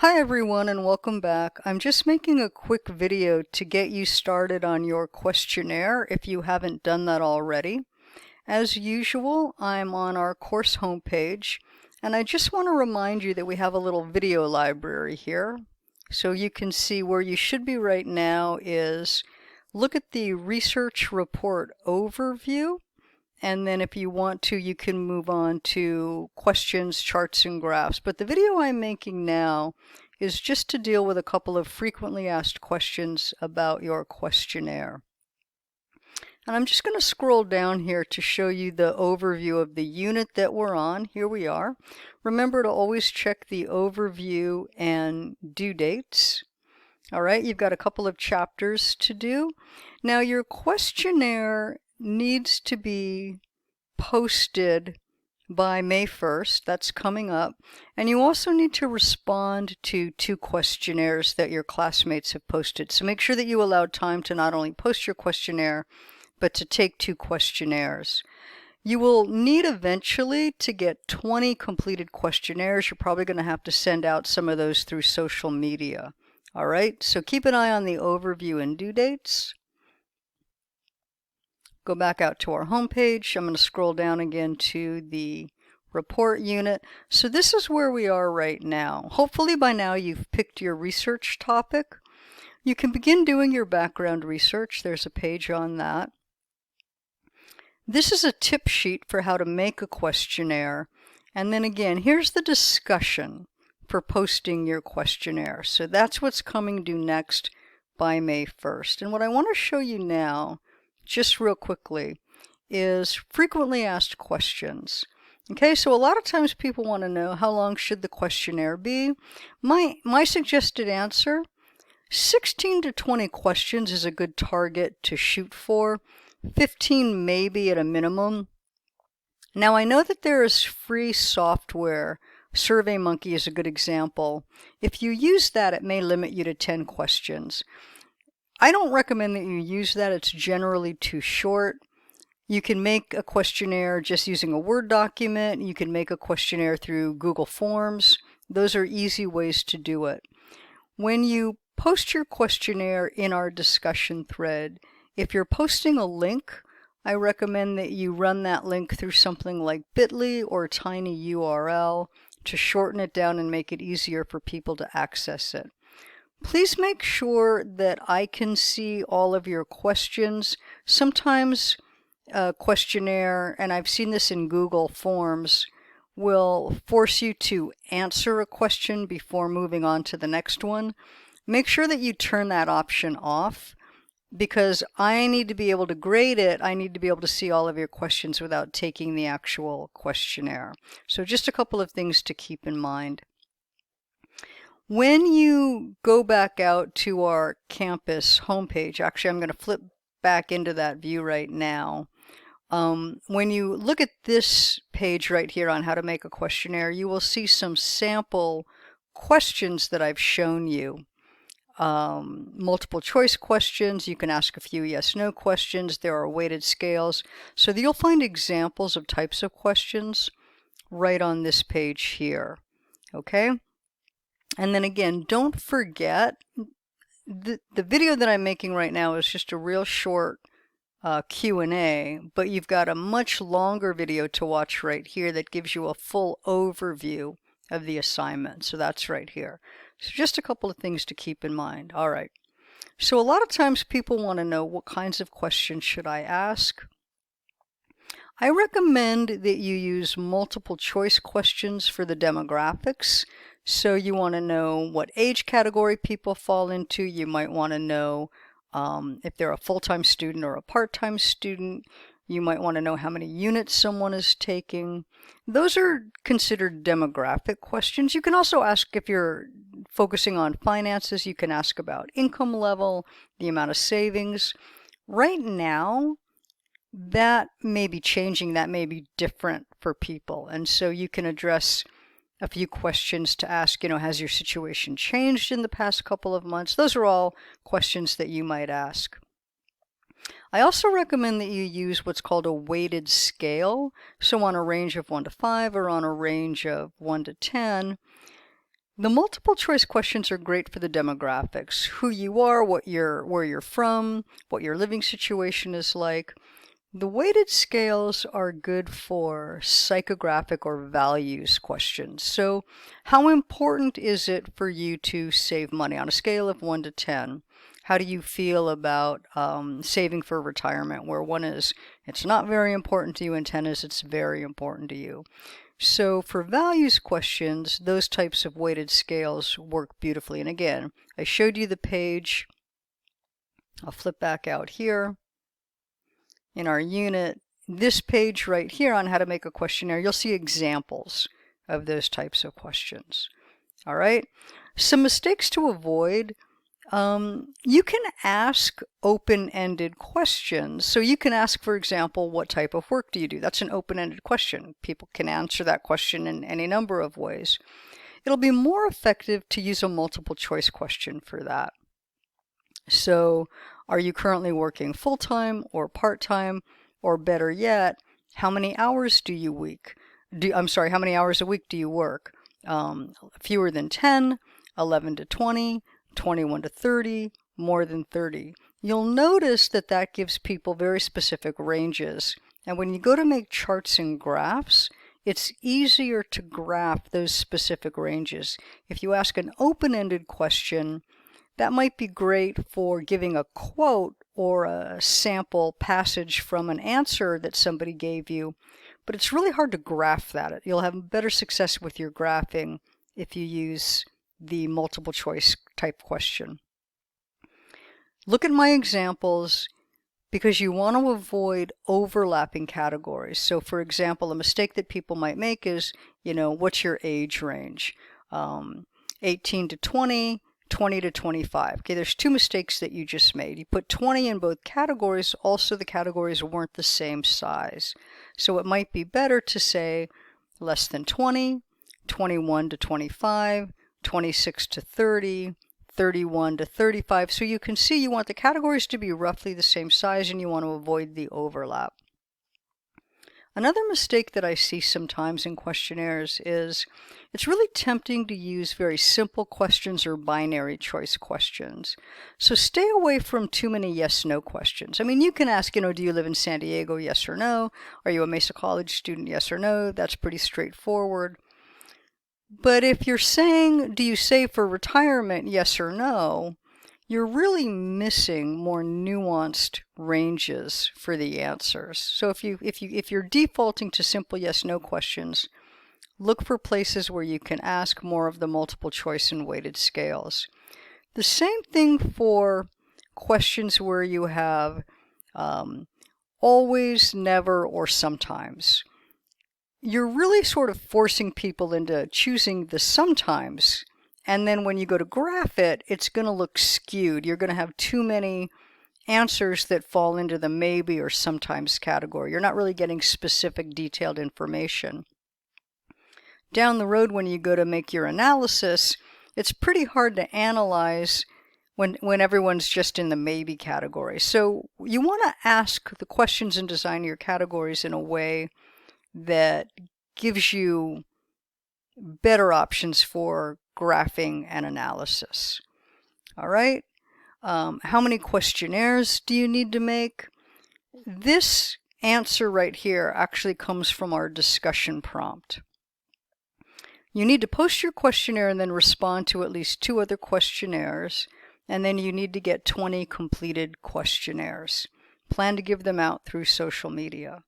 Hi everyone and welcome back. I'm just making a quick video to get you started on your questionnaire if you haven't done that already. As usual, I'm on our course homepage and I just want to remind you that we have a little video library here. So you can see where you should be right now is look at the research report overview. And then if you want to, you can move on to questions, charts, and graphs. But the video I'm making now is just to deal with a couple of frequently asked questions about your questionnaire. And I'm just going to scroll down here to show you the overview of the unit that we're on. Here we are. Remember to always check the overview and due dates. All right, you've got a couple of chapters to do. Now your questionnaire needs to be posted by May 1st. That's coming up. And you also need to respond to 2 questionnaires that your classmates have posted. So make sure that you allow time to not only post your questionnaire, but to take 2 questionnaires. You will need eventually to get 20 completed questionnaires. You're probably going to have to send out some of those through social media. All right, so keep an eye on the overview and due dates. Go back out to our home page. I'm going to scroll down again to the report unit. So this is where we are right now. Hopefully by now you've picked your research topic. You can begin doing your background research. There's a page on that. This is a tip sheet for how to make a questionnaire. And then again, here's the discussion for posting your questionnaire. So that's what's coming due next by May 1st. And what I want to show you now, just real quickly, is frequently asked questions. Okay, so a lot of times people want to know how long should the questionnaire be. My suggested answer, 16 to 20 questions is a good target to shoot for. 15 maybe at a minimum. Now I know that there is free software. SurveyMonkey is a good example. If you use that, it may limit you to 10 questions. I don't recommend that you use that. It's generally too short. You can make a questionnaire just using a Word document. You can make a questionnaire through Google Forms. Those are easy ways to do it. When you post your questionnaire in our discussion thread, if you're posting a link, I recommend that you run that link through something like bit.ly or tinyURL to shorten it down and make it easier for people to access it. Please make sure that I can see all of your questions. Sometimes a questionnaire, and I've seen this in Google Forms, will force you to answer a question before moving on to the next one. Make sure that you turn that option off, because I need to be able to grade it. I need to be able to see all of your questions without taking the actual questionnaire. So just a couple of things to keep in mind. When you go back out to our campus homepage, actually I'm going to flip back into that view right now. When you look at this page right here on how to make a questionnaire, you will see some sample questions that I've shown you. Multiple choice questions. You can ask a few yes/no questions. There are weighted scales. So you'll find examples of types of questions right on this page here. Okay? And then again, don't forget, the video that I'm making right now is just a real short Q&A, but you've got a much longer video to watch right here that gives you a full overview of the assignment. So that's right here. So just a couple of things to keep in mind. All right. So a lot of times people want to know what kinds of questions should I ask. I recommend that you use multiple choice questions for the demographics. So you want to know what age category people fall into. You might want to know if they're a full-time student or a part-time student. You might want to know how many units someone is taking. Those are considered demographic questions. You can also ask, if you're focusing on finances, you can ask about income level, the amount of savings. Right now, that may be changing. That may be different for people. And so you can address a few questions to ask, has your situation changed in the past couple of months? Those are all questions that you might ask. I also recommend that you use what's called a weighted scale. So on a range of 1 to 5 or on a range of 1 to 10, The multiple choice questions are great for the demographics, who you are, where you're from, what your living situation is like. The weighted scales are good for psychographic or values questions. So how important is it for you to save money on a scale of 1 to 10? How do you feel about saving for retirement, where 1 is it's not very important to you and 10 is it's very important to you? So for values questions, those types of weighted scales work beautifully. And again, I showed you the page. I'll flip back out here. In our unit, this page right here on how to make a questionnaire, you'll see examples of those types of questions. All right, some mistakes to avoid. You can ask open-ended questions. So you can ask, for example, what type of work do you do? That's an open-ended question. People can answer that question in any number of ways. It'll be more effective to use a multiple choice question for that. So, are you currently working full-time or part-time? Or better yet, how many hours do you week? How many hours a week do you work? Fewer than 10, 11 to 20, 21 to 30, more than 30. You'll notice that that gives people very specific ranges. And when you go to make charts and graphs, it's easier to graph those specific ranges. If you ask an open-ended question, that might be great for giving a quote or a sample passage from an answer that somebody gave you, but it's really hard to graph that. You'll have better success with your graphing if you use the multiple choice type question. Look at my examples because you want to avoid overlapping categories. So for example, a mistake that people might make is, what's your age range? 18 to 20, 20 to 25. Okay, there's 2 mistakes that you just made. You put 20 in both categories. Also, the categories weren't the same size. So it might be better to say less than 20, 21 to 25, 26 to 30, 31 to 35. So you can see you want the categories to be roughly the same size and you want to avoid the overlap. Another mistake that I see sometimes in questionnaires is it's really tempting to use very simple questions or binary choice questions. So stay away from too many yes-no questions. I mean, you can ask, do you live in San Diego? Yes or no. Are you a Mesa College student? Yes or no. That's pretty straightforward. But if you're saying, do you save for retirement? Yes or no. You're really missing more nuanced ranges for the answers. So if you're defaulting to simple yes/no questions, look for places where you can ask more of the multiple choice and weighted scales. The same thing for questions where you have always, never, or sometimes. You're really sort of forcing people into choosing the sometimes. And then when you go to graph it, it's going to look skewed. You're going to have too many answers that fall into the maybe or sometimes category. You're not really getting specific, detailed information. Down the road, when you go to make your analysis, it's pretty hard to analyze when everyone's just in the maybe category. So you want to ask the questions and design your categories in a way that gives you better options for graphing and analysis. All right. How many questionnaires do you need to make? This answer right here actually comes from our discussion prompt. You need to post your questionnaire and then respond to at least 2 other questionnaires, and then you need to get 20 completed questionnaires. Plan to give them out through social media.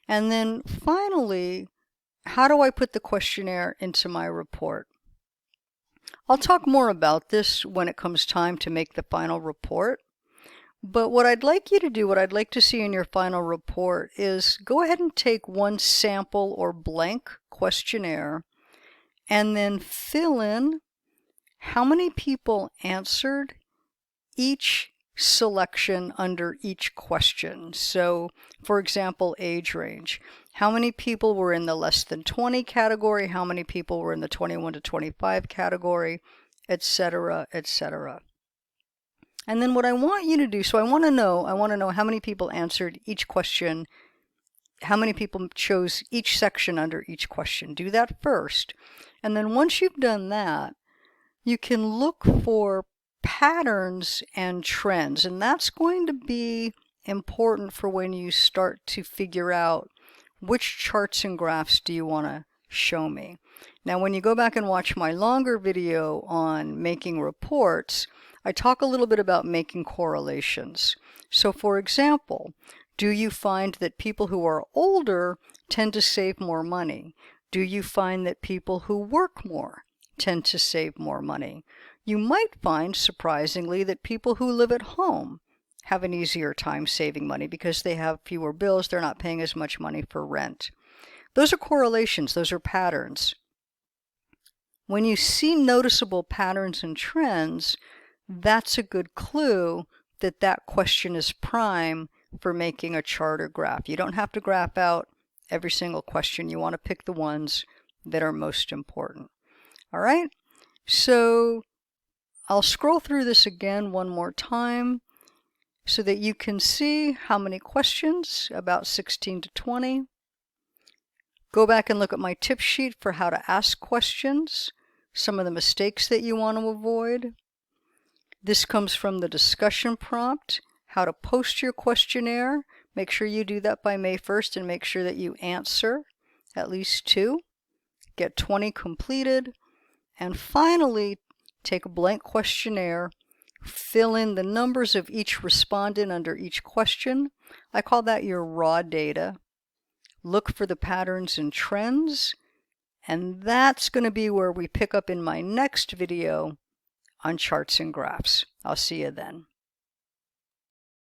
And then finally, how do I put the questionnaire into my report? I'll talk more about this when it comes time to make the final report. But what I'd like you to do, what I'd like to see in your final report is go ahead and take one sample or blank questionnaire and then fill in how many people answered each selection under each question. So, for example, age range. How many people were in the less than 20 category? How many people were in the 21 to 25 category? Etc., etc. And then what I want you to do, so I want to know how many people answered each question how many people chose each section under each question. Do that first. And then once you've done that, you can look for patterns and trends. And that's going to be important for when you start to figure out which charts and graphs do you want to show me. Now, when you go back and watch my longer video on making reports, I talk a little bit about making correlations. So for example, do you find that people who are older tend to save more money? Do you find that people who work more tend to save more money? You might find, surprisingly, that people who live at home have an easier time saving money because they have fewer bills, they're not paying as much money for rent. Those are correlations, those are patterns. When you see noticeable patterns and trends, that's a good clue that that question is prime for making a chart or graph. You don't have to graph out every single question. You want to pick the ones that are most important. All right, so I'll scroll through this again one more time so that you can see how many questions, about 16 to 20. Go back and look at my tip sheet for how to ask questions, some of the mistakes that you want to avoid. This comes from the discussion prompt, how to post your questionnaire. Make sure you do that by May 1st and make sure that you answer at least 2. Get 20 completed. And finally, take a blank questionnaire, fill in the numbers of each respondent under each question. I call that your raw data. Look for the patterns and trends, and that's going to be where we pick up in my next video on charts and graphs. I'll see you then.